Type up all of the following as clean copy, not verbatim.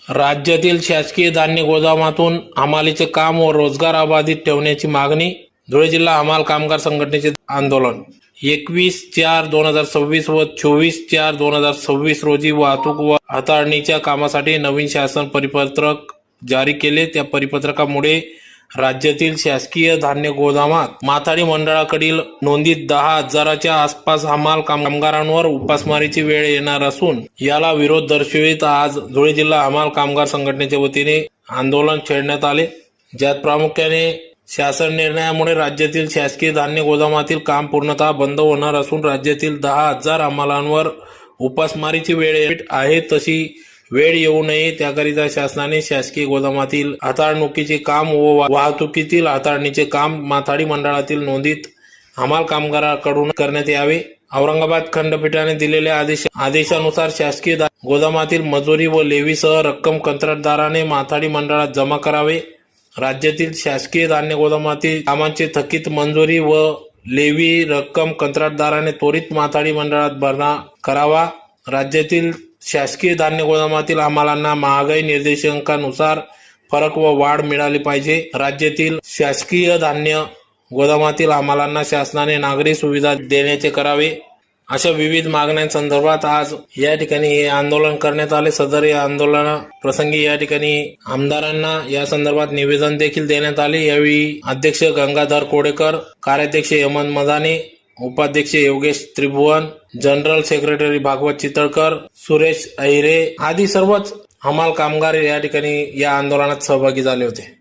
राज्यातील शासकीय धान्य गोदामातून हमालीचे काम व रोजगार अबाधित ठेवण्याची मागणी. धुळे जिल्हा हमाल कामगार संघटनेचे आंदोलन 21/4/2026 व 24/4/2026 रोजी वाहतूक व हाताळणीच्या कामासाठी नवीन शासन परिपत्रक जारी केले. त्या परिपत्रकामुळे राज्यातील शासकीय धान्य गोदामात माथाडी मंडळाकडील नोंदीत 10,000च्या आसपास हमाल कामगारांवर उपासमारीची वेळ येणार असून याला विरोध दर्शवित आज धुळे जिल्हा हमाल कामगार संघटनेच्या वतीने आंदोलन छेडण्यात आले. ज्यात प्रामुख्याने शासन निर्णयामुळे राज्यातील शासकीय धान्य गोदामातील काम पूर्णतः बंद होणार असून राज्यातील 10,000 हमालांवर उपासमारीची वेळ आहे तशी वेळ येऊ नये त्याकरिता शासनाने शासकीय गोदामातील हाताळणुकीचे काम व वाहतुकीतील हाताळणीचे काम माथाडी मंडळातील नोंदीत हमाल कामगारांकडून करण्यात यावे. औरंगाबाद खंडपीठाने दिलेल्या आदेशानुसार शासकीय गोदामातील मजुरी व लेवीसह रक्कम कंत्राटदाराने माथाडी मंडळात जमा करावे. राज्यातील शासकीय धान्य गोदामातील कामांची थकीत मंजुरी व लेवी रक्कम कंत्राटदाराने त्वरित माथाडी मंडळात भरणा करावा. राज्यातील शासकीय धान्य गोदामातील हमालांना महागाई निर्देशांकानुसार फरक व वाढ मिळाली पाहिजे. राज्यातील शासकीय धान्य गोदामातील हमालांना शासनाने नागरी सुविधा देण्याचे करावे. अशा विविध मागण्यांसंदर्भात आज या ठिकाणी हे आंदोलन करण्यात आले. सदर या आंदोलना प्रसंगी या ठिकाणी आमदारांना या संदर्भात निवेदन देखील देण्यात आले. यावेळी अध्यक्ष गंगाधर कोडेकर, कार्याध्यक्ष हेमंत मदाने, उपाध्यक्ष योगेश त्रिभुवन, जनरल सेक्रेटरी भागवत चितळकर, सुरेश अहिरे आदी सर्वच हमाल कामगार या ठिकाणी या आंदोलनात सहभागी झाले होते.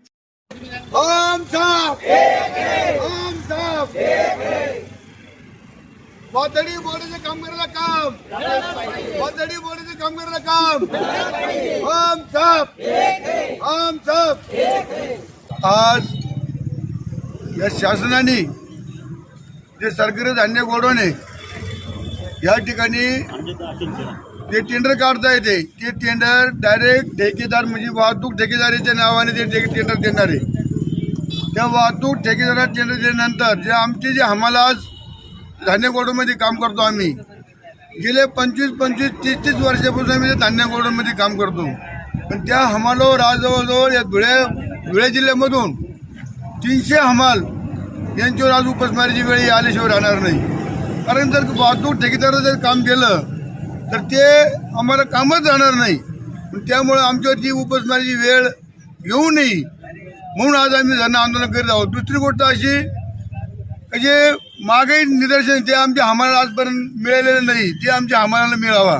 माथाडी बोर्डाचे कामगाराला काम, माथाडी बोर्डाचे कामगाराला काम, हम सब आज या शासनाने जे सरकारी धान्य गोडाऊन आहे या ठिकाणी ते टेंडर काढता येते. ते टेंडर डायरेक्ट ठेकेदार म्हणजे वाहतूक ठेकेदारीच्या नावाने ते टेंडर देणार आहे. त्या वाहतूक ठेकेदारात टेंडर दिल्यानंतर जे आमचे जे हमाल आज धान्य गोडाऊनमध्ये काम करतो, आम्ही गेले 25, 30 वर्षापासून आम्ही धान्य गोडाऊनमध्ये काम करतो. पण त्या हमालावर आज जवळजवळ या धुळे जिल्ह्यामधून 300 हमाल यांच्यावर आज उपासमारीची वेळ आल्याशिवाय राहणार नाही. कारण जर वाहतूक ठेकेदारानं जर काम केलं तर ते आम्हाला कामच राहणार नाही. त्यामुळे आमच्यावरती उपासमारीची वेळ येऊ नये म्हणून आज आम्ही धरणं आंदोलन करीत आहोत. दुसरी गोष्ट अशी जे महागाई निदर्शन ते आमच्या हमाला आजपर्यंत मिळालेलं नाही, ते आमच्या हमालाला मिळावा.